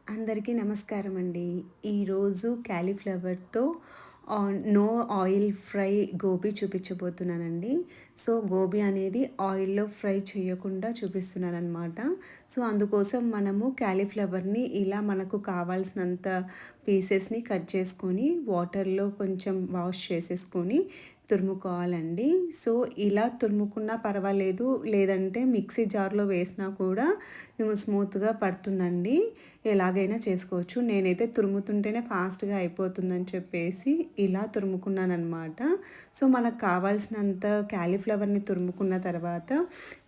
అందరికీ నమస్కారం అండి. ఈరోజు క్యాలీఫ్లవర్‌తో నో ఆయిల్ ఫ్రై గోబీ చూపించబోతున్నానండి. సో, గోబీ అనేది ఆయిల్‌లో ఫ్రై చేయకుండా చూపిస్తున్నాననమాట. సో, అందుకోసం మనము క్యాలీఫ్లవర్‌ని ఇలా మనకు కావాల్సినంత పీసెస్‌ని కట్ చేసుకొని, వాటర్‌లో కొంచెం వాష్ చేసేసుకొని తురుముకోవాలండి. సో, ఇలా తురుముకున్నా పర్వాలేదు. లేదంటే మిక్సీ జార్‌లో వేసినా కూడా స్మూత్‌గా పడుతుందండి. ఎలాగైనా చేసుకోవచ్చు. నేనైతే తురుముతుంటేనే ఫాస్ట్‌గా అయిపోతుందని చెప్పేసి ఇలా తురుముకున్నాననమాట. సో, మనకు కావాల్సినంత క్యాలీఫ్లవర్‌ని తురుముకున్న తర్వాత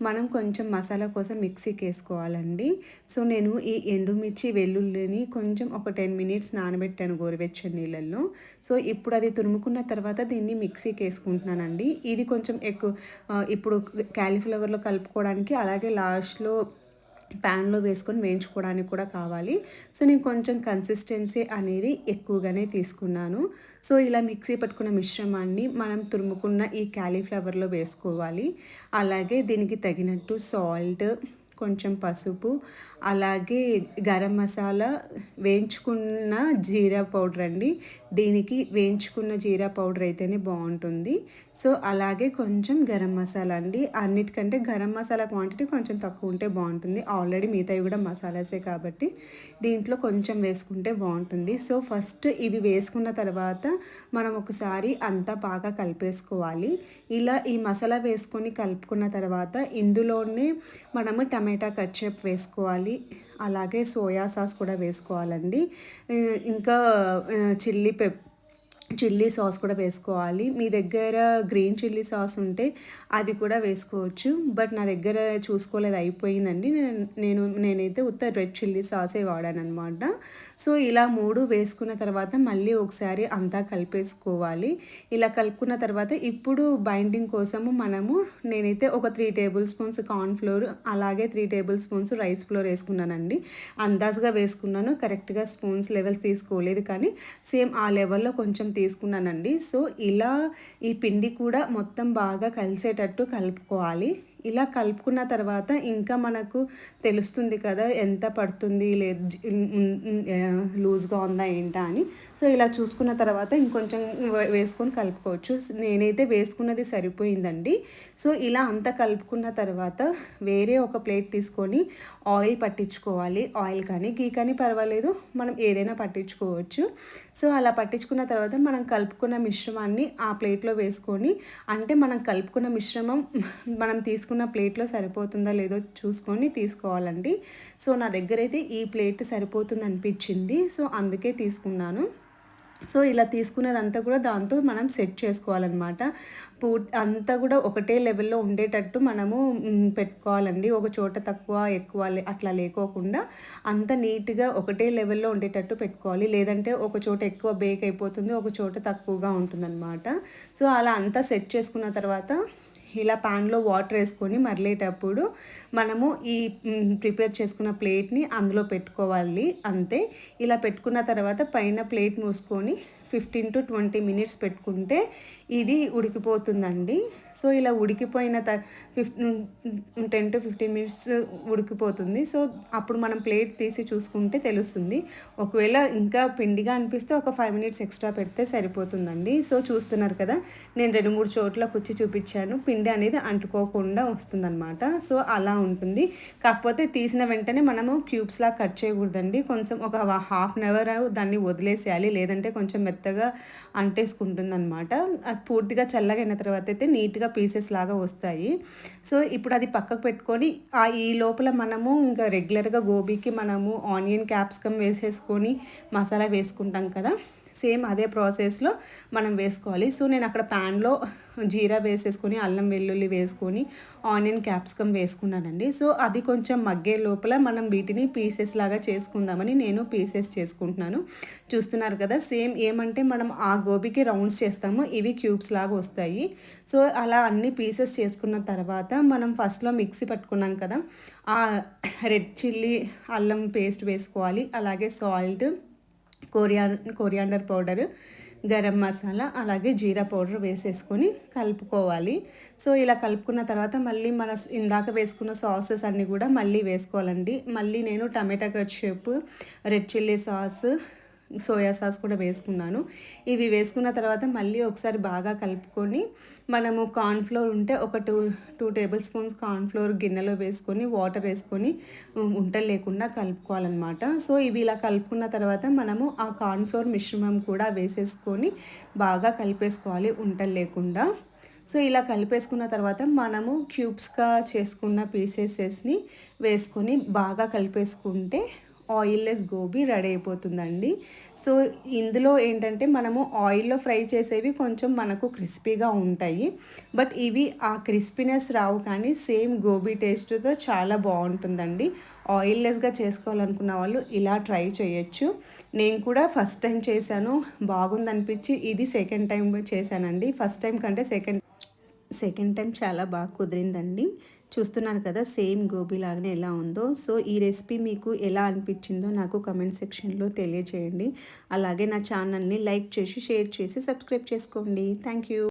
మనం కొంచెం మసాలా కోసం మిక్సీకేసుకోవాలండి. సో, నేను ఈ ఎండుమిర్చి, వెల్లుల్లిని కొంచెం ఒక 10 మినిట్స్ నానబెట్టాను గోరువెచ్చని నీళ్ళల్లో. సో, ఇప్పుడు అది తురుముకున్న తర్వాత దీన్ని మిక్సీకేసుకుంటున్నానండి. ఇది కొంచెం ఇప్పుడు క్యాలీఫ్లవర్‌లో కలుపుకోవడానికి అలాగే లాస్ట్‌లో ప్యాన్‌లో వేసుకొని వేయించుకోవడానికి కూడా కావాలి. సో, నేను కొంచెం కన్సిస్టెన్సీ అనేది ఎక్కువగానే తీసుకున్నాను. సో, ఇలా మిక్సీ పట్టుకున్న మిశ్రమాన్ని మనం తురుముకున్న ఈ క్యాలీఫ్లవర్‌లో వేసుకోవాలి. అలాగే దీనికి తగినట్టు సాల్ట్, కొంచెం పసుపు, అలాగే గరం మసాలా, వేయించుకున్న జీరా పౌడర్ అండి. దీనికి వేయించుకున్న జీరా పౌడర్ అయితేనే బావుంటుంది. సో, అలాగే కొంచెం గరం మసాలా అండి. అన్నిటికంటే గరం మసాలా క్వాంటిటీ కొంచెం తక్కువ ఉంటే బావుంటుంది. ఆల్రెడీ మిగతావి కూడా మసాలాసే కాబట్టి దీంట్లో కొంచెం వేసుకుంటే బావుంటుంది. సో, ఫస్ట్ ఇవి వేసుకున్న తర్వాత మనం ఒకసారి అంతా బాగా కలిపేసుకోవాలి. ఇలా ఈ మసాలా వేసుకొని కలుపుకున్న తర్వాత ఇందులోనే మనము టమాటా కెచప్ వేసుకోవాలి. అలాగే సోయా సాస్ కూడా వేసుకోవాలండి. ఇంకా చిల్లీ సాస్ కూడా వేసుకోవాలి. మీ దగ్గర గ్రీన్ చిల్లీ సాస్ ఉంటే అది కూడా వేసుకోవచ్చు. బట్ నా దగ్గర చూసుకోలేదు, అయిపోయిందండి. నేనైతే ఉత్త రెడ్ చిల్లీ సాసే వాడాననమాట. సో, ఇలా 3 వేసుకున్న తర్వాత మళ్ళీ ఒకసారి అంతా కలిపేసుకోవాలి. ఇలా కలుపుకున్న తర్వాత ఇప్పుడు బైండింగ్ కోసము నేనైతే ఒక 3 టేబుల్ స్పూన్స్ కార్న్ ఫ్లోర్, అలాగే 3 టేబుల్ స్పూన్స్ రైస్ ఫ్లోర్ వేసుకున్నానండి. అందాజుగా వేసుకున్నాను. కరెక్ట్‌గా స్పూన్స్ లెవెల్ తీసుకోలేదు కానీ సేమ్ ఆ లెవెల్‌లో కొంచెం తీసుకున్నానండి. సో, ఇలా ఈ పిండి కూడా మొత్తం బాగా కలిసేటట్టు కలుపుకోవాలి. ఇలా కలుపుకున్న తర్వాత ఇంకా మనకు తెలుస్తుంది కదా! ఎంత పడుతుంది లేదు లూజ్‌గా ఉందా ఏంటా అని. సో, ఇలా చూసుకున్న తర్వాత ఇంకొంచెం వేసుకొని కలుపుకోవచ్చు. నేనైతే వేసుకున్నది సరిపోయిందండి. సో, ఇలా అంతా కలుపుకున్న తర్వాత వేరే ఒక ప్లేట్ తీసుకొని ఆయిల్ పట్టించుకోవాలి. ఆయిల్ కానీ, ఘీ కానీ పర్వాలేదు. మనం ఏదైనా పట్టించుకోవచ్చు. సో, అలా పట్టించుకున్న తర్వాత మనం కలుపుకున్న మిశ్రమాన్ని ఆ ప్లేట్‌లో వేసుకొని, అంటే మనం కలుపుకున్న మిశ్రమం మనం తీసుకున్న ప్లేట్‌లో సరిపోతుందా లేదో చూసుకొని తీసుకోవాలండి. సో, నా దగ్గరైతే ఈ ప్లేట్ సరిపోతుందనిపించింది. సో, అందుకే తీసుకున్నాను. సో, ఇలా తీసుకున్నదంతా కూడా దాంతో మనం సెట్ చేసుకోవాలనమాట. అంతా కూడా ఒకటే లెవెల్‌లో ఉండేటట్టు మనము పెట్టుకోవాలండి. ఒక చోట తక్కువ, ఎక్కువ అట్లా లేకోకుండా అంతా నీట్‌గా ఒకటే లెవెల్‌లో ఉండేటట్టు పెట్టుకోవాలి. లేదంటే ఒక చోట ఎక్కువ బేక్ అయిపోతుంది, ఒక చోట తక్కువగా ఉంటుందనమాట. సో, అలా అంతా సెట్ చేసుకున్న తర్వాత ఇలా పాన్‌లో వాటర్ ఏసుకొని మరిగేటప్పుడు మనము ఈ ప్రిపేర్ చేసుకున్న ప్లేట్‌ని అందులో పెట్టుకోవాలి అంతే. ఇలా పెట్టుకున్న తర్వాత పైన ప్లేట్ మూసుకొని 15-20 మినిట్స్ పెట్టుకుంటే ఇది ఉడికిపోతుందండి. సో, ఇలా ఉడికిపోయిన 10-15 మినిట్స్ ఉడికిపోతుంది. సో, అప్పుడు మనం ప్లేట్ తీసి చూసుకుంటే తెలుస్తుంది. ఒకవేళ ఇంకా పిండిగా అనిపిస్తే ఒక 5 మినిట్స్ ఎక్స్‌ట్రా పెడితే సరిపోతుందండి. సో, చూస్తున్నారు కదా! నేను 2, 3 చోట్ల కుచ్చి చూపిచ్చాను. పిండి అనేది అంటుకోకుండా వస్తుందనమాట. సో, అలా ఉంటుంది. కాకపోతే తీసిన వెంటనే మనము క్యూబ్స్‌లా కట్ చేయకూడదండి. కొంచెం ఒక హాఫ్ అన్ అవర్ దాన్ని వదిలేసేయాలి. లేదంటే కొంచెం మెత్తగా అంటేసుకుంటుందనమాట. అది పూర్తిగా చల్లగయిన తర్వాత అయితే నీట్‌గా పీసెస్ లాగా వస్తాయి. సో, ఇప్పుడు అది పక్కకు పెట్టుకొని ఈ లోపల మనము ఇంకా రెగ్యులర్‌గా గోబీకి మనము ఆనియన్, క్యాప్సికమ్ వేసేసుకొని మసాలా వేసుకుంటాం కదా! సేమ్ అదే ప్రాసెస్‌లో మనం వేసుకోవాలి. సో, నేను అక్కడ ప్యాన్‌లో జీరా వేసేసుకొని, అల్లం వెల్లుల్లి వేసుకొని, ఆనియన్, క్యాప్సికమ్ వేసుకున్నానండి. సో, అది కొంచెం మగ్గే లోపల మనం వీటిని పీసెస్ లాగా చేసుకుందామని నేను పీసెస్ చేసుకుంటున్నాను. చూస్తున్నారు కదా! సేమ్ ఏమంటే మనం ఆ గోబీకి రౌండ్స్ చేస్తాము. ఇవి క్యూబ్స్ లాగా వస్తాయి. సో, అలా అన్ని పీసెస్ చేసుకున్న తర్వాత మనం ఫస్ట్‌లో మిక్సీ పట్టుకున్నాం కదా! ఆ రెడ్ చిల్లీ, అల్లం పేస్ట్ వేసుకోవాలి. అలాగే salt, coriander powder, garam masala, అలాగే జీరా పౌడర్ వేసేసుకొని కలుపుకోవాలి. సో, ఇలా కలుపుకున్న తర్వాత మళ్ళీ ఇందాక వేసుకున్న సాసెస్ అన్నీ గూడా మళ్ళీ వేసుకోవాలండి. మళ్ళీ నేను టమాటా ketchup, red chilli sauce, soya sauce కూడా వేసుకున్నాను. ఇవి వేసుకున్న తర్వాత మళ్ళీ ఒకసారి బాగా కలుపుకొని మనము కార్న్‌ఫ్లోర్ ఉంటే ఒక 2 టేబుల్ స్పూన్స్ కార్న్‌ఫ్లోర్ గిన్నెలో వేసుకొని వాటర్ వేసుకొని ఉండలు లేకుండా కలుపుకోవాలనమాట. సో, ఇవి ఇలా కలుపుకున్న తర్వాత మనము ఆ కార్న్‌ఫ్లోర్ మిశ్రమం కూడా వేసేసుకొని బాగా కలిపేసుకోవాలి ఉండలు లేకుండా. సో, ఇలా కలిపేసుకున్న తర్వాత మనము క్యూబ్స్‌గా చేసుకున్న పీసెసెస్‌ని వేసుకొని బాగా కలిపేసుకుంటే ఆయిల్లెస్ గోబీ రెడీ అయిపోతుందండి. సో, ఇందులో ఏంటంటే మనము ఆయిల్‌లో ఫ్రై చేసేవి కొంచెం మనకు క్రిస్పీగా ఉంటాయి. బట్ ఇవి ఆ క్రిస్పీనెస్ రావు కానీ సేమ్ గోబీ టేస్ట్‌తో చాలా బావుంటుందండి. ఆయిల్లెస్‌గా చేసుకోవాలనుకున్న వాళ్ళు ఇలా ట్రై చేయొచ్చు. నేను కూడా ఫస్ట్ టైం చేశాను. బాగుందనిపించి ఇది సెకండ్ టైమ్ చేశానండి. ఫస్ట్ టైం కంటే సెకండ్ టైం చాలా బాగా కుదిరిందండి. చూస్తున్నారు కదా సేమ్ గోబీ లాగానే ఎలా ఉందో. సో, ఈ రెసిపీ మీకు ఎలా అనిపించిందో నాకు కామెంట్ సెక్షన్‌లో తెలియజేయండి. అలాగే నా ఛానల్‌ని లైక్ చేసి, షేర్ చేసి, సబ్స్క్రైబ్ చేసుకోండి. Thank you.